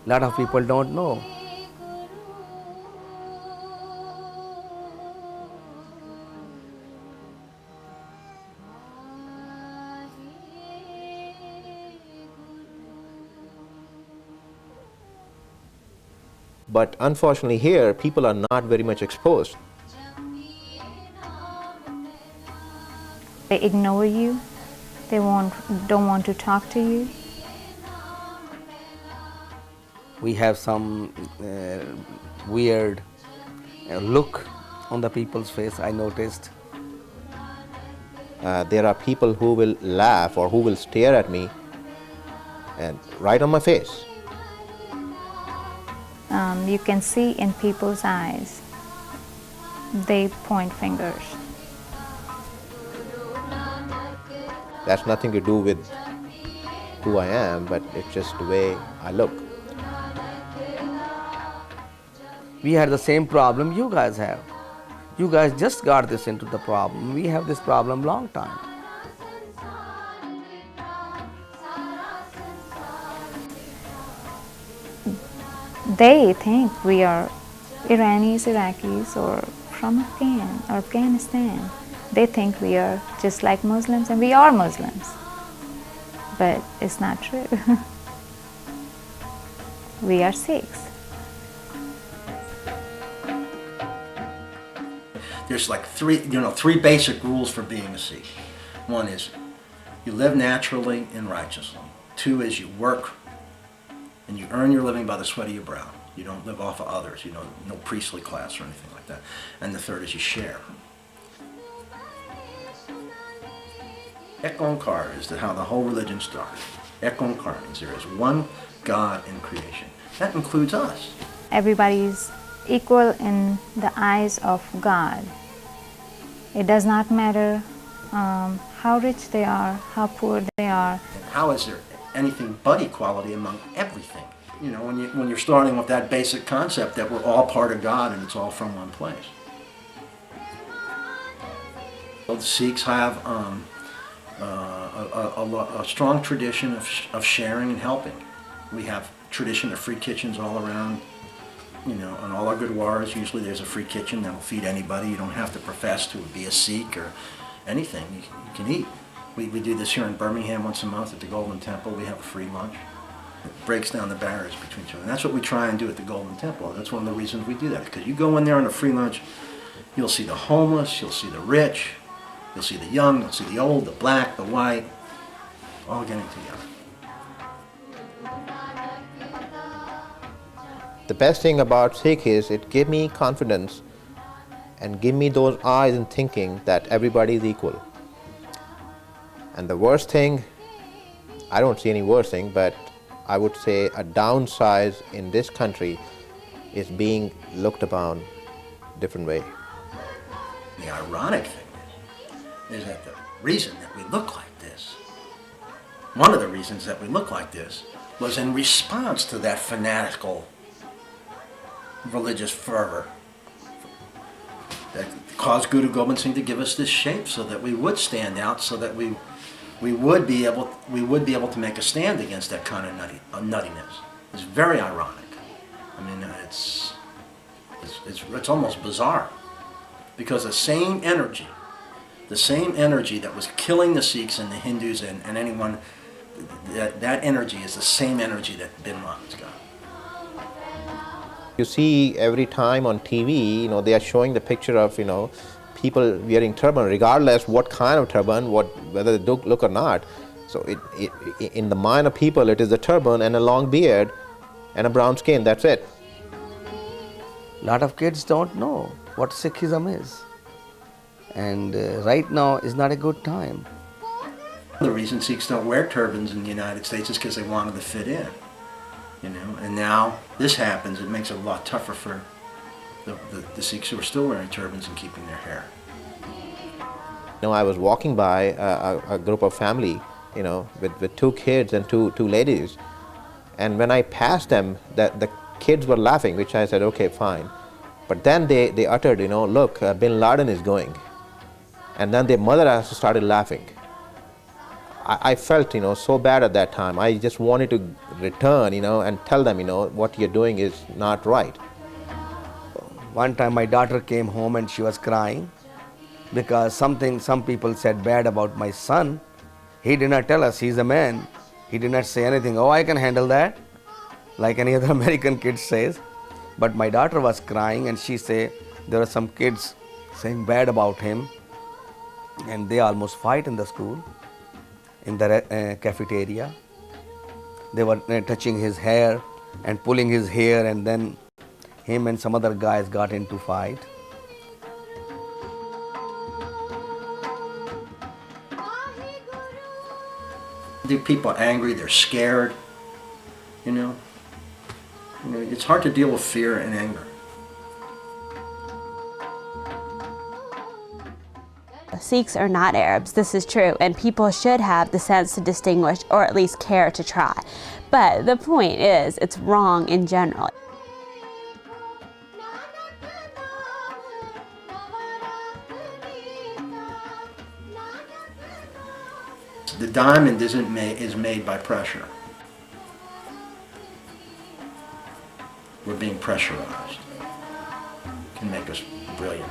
Lot of people don't know. But unfortunately here, people are not very much exposed. They ignore you. They don't want to talk to you. We have some weird look on the people's face, I noticed. There are people who will laugh or who will stare at me and right on my face. You can see in people's eyes. They point fingers. That's nothing to do with who I am, but it's just the way I look. We had the same problem you guys have. You guys just got this into the problem. We have this problem long time. They think we are Iranis, Iraqis, or from Afghanistan. They think we are just like Muslims, and we are Muslims. But it's not true. We are Sikhs. There's like three basic rules for being a Sikh. One is you live naturally and righteously. Two is you work and you earn your living by the sweat of your brow. You don't live off of others. You know, no priestly class or anything like that. And the third is you share. Ek Onkar is how the whole religion started. Ek Onkar means there is one God in creation. That includes us. Everybody's equal in the eyes of God. It does not matter how rich they are, how poor they are. And how is there anything but equality among everything? You know, when you're starting with that basic concept that we're all part of God and it's all from one place. So the Sikhs have a strong tradition of sharing and helping. We have tradition of free kitchens all around. You know, on all our gurdwaras, usually there's a free kitchen that'll feed anybody. You don't have to profess to be a Sikh or anything. You can eat. We do this here in Birmingham once a month at the Golden Temple. We have a free lunch. It breaks down the barriers between each other. And that's what we try and do at the Golden Temple. That's one of the reasons we do that. Because you go in there on a free lunch, you'll see the homeless, you'll see the rich, you'll see the young, you'll see the old, the black, the white, all getting together. The best thing about Sikh is it gave me confidence and give me those eyes in thinking that everybody is equal. And the worst thing, I don't see any worst thing, but I would say a downside in this country is being looked upon different way. The ironic thing is that the reason that we look like this, one of the reasons that we look like this, was in response to that fanatical religious fervor that caused Guru Gobind Singh to give us this shape so that we would stand out, so that we would be able to make a stand against that kind of nuttiness. It's very ironic. I mean, it's almost bizarre, because the same energy that was killing the Sikhs and the Hindus and anyone, that energy is the same energy that Bin Laden's got. You see every time on TV, they are showing the picture of, people wearing turban, regardless what kind of turban, whether they look or not. So in the mind of people, it is a turban and a long beard and a brown skin, that's it. A lot of kids don't know what Sikhism is. And right now is not a good time. The reason Sikhs don't wear turbans in the United States is because they wanted to fit in. And now this happens, it makes it a lot tougher for the Sikhs who are still wearing turbans and keeping their hair. I was walking by a group of family, with two kids and two ladies. And when I passed them, the kids were laughing, which I said, okay, fine. But then they uttered, look, Bin Laden is going. And then their mother also started laughing. I felt, so bad at that time. I just wanted to return, and tell them, what you're doing is not right. One time my daughter came home and she was crying because some people said bad about my son. He did not tell us, he's a man. He did not say anything, oh, I can handle that, like any other American kid says. But my daughter was crying and she said there are some kids saying bad about him and they almost fight in the school, in the cafeteria. They were touching his hair and pulling his hair, and then him and some other guys got into fight. The people are angry, they're scared, it's hard to deal with fear and anger. Sikhs are not Arabs, this is true, and people should have the sense to distinguish or at least care to try. But the point is, it's wrong in general. The diamond is made by pressure. We're being pressurized. It can make us brilliant.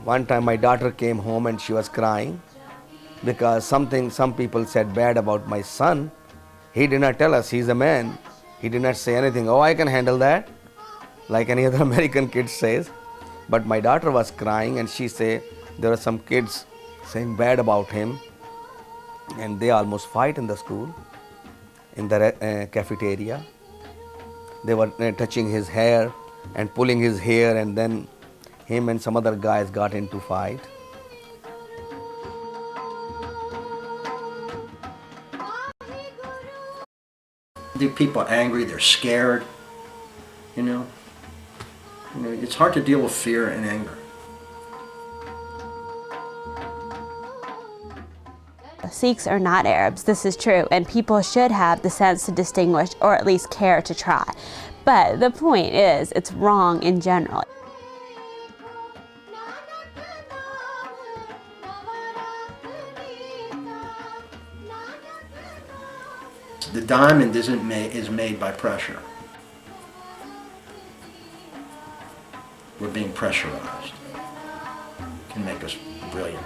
One time my daughter came home and she was crying because some people said bad about my son. He did not tell us, he's a man. He did not say anything, oh, I can handle that, like any other American kid says. But my daughter was crying and she said there are some kids saying bad about him and they almost fight in the school, in the cafeteria. They were touching his hair and pulling his hair, and then him and some other guys got into fight. The people are angry, they're scared, it's hard to deal with fear and anger. Sikhs are not Arabs, this is true, and people should have the sense to distinguish or at least care to try. But the point is, it's wrong in general. The diamond is made by pressure. We're being pressurized. It can make us brilliant.